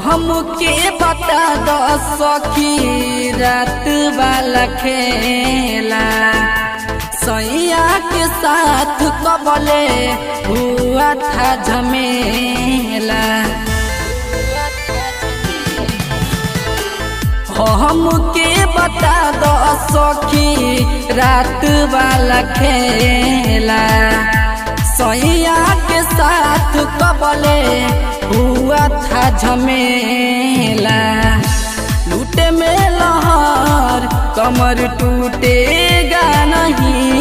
हमके बता दो सखी रात वाला खेला सैया के साथ कबले हुआ था झमेला। हमके बता दो सखी रात वाला खेला सैया के साथ कबले हुआ था झमेला। लूटे में लहर कमर टूटेगा नहीं,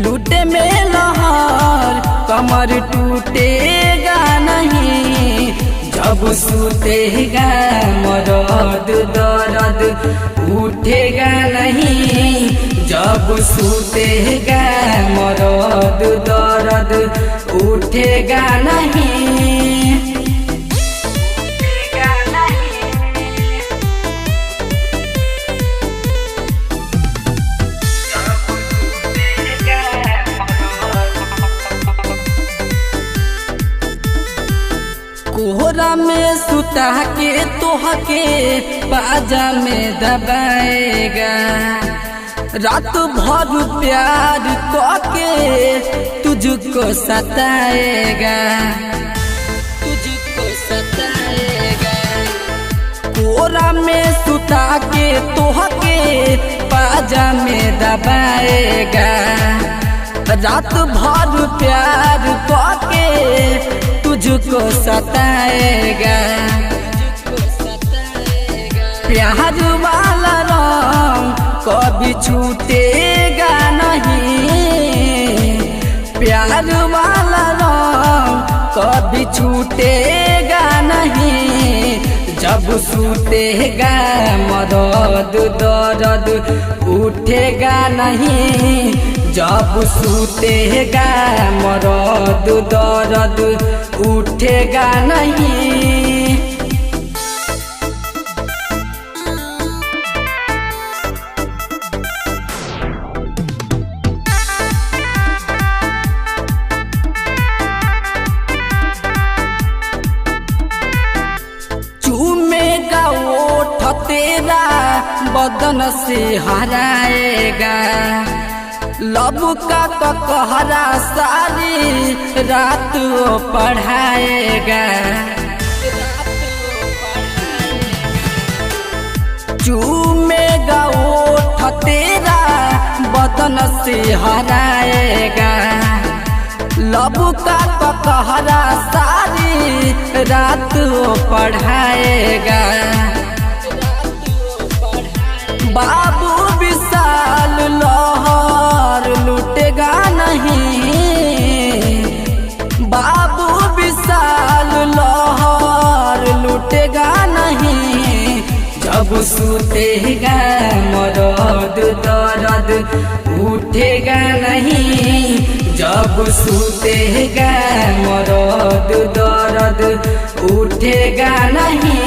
लूटे में लहर कमर टूटेगा नहीं। जब सूतेगा मरद दर्द उठेगा नहीं, जब सूतेगा मरद दर्द उठेगा नहीं। कोहरा में सुता के तोहके बाजा में दबाएगा, रात भर प्यार करके तुझको सताएगा, तुझको सताएगा। कोहरा में सुता के तोहके बाजा में दबाएगा, रात भर प्यार करके तुझको सताएगा। प्यार वाला रंग कभी छूटेगा नहीं, प्यार वाला रंग कभी छूटेगा नहीं। जब सूतेगा मरद दर्द उठेगा नहीं, जब सूतेगा मरद दर्द उठेगा नहीं। चूमेगा ओठ तेरा बदन से हराएगा, लब का कहरा सारी रात वो पढ़ाएगा। चूमेगा ओठ तेरा बदन से हराएगा, लब का कहरा सारी रात वो पढ़ाएगा। बाबू विशाल लहर लूटेगा नहीं, बाबू विशाल लहर लूटेगा नहीं। जब सूतेगा मरद दर्द उठेगा नहीं, जब सूतेगा मरद दर्द उठेगा नहीं।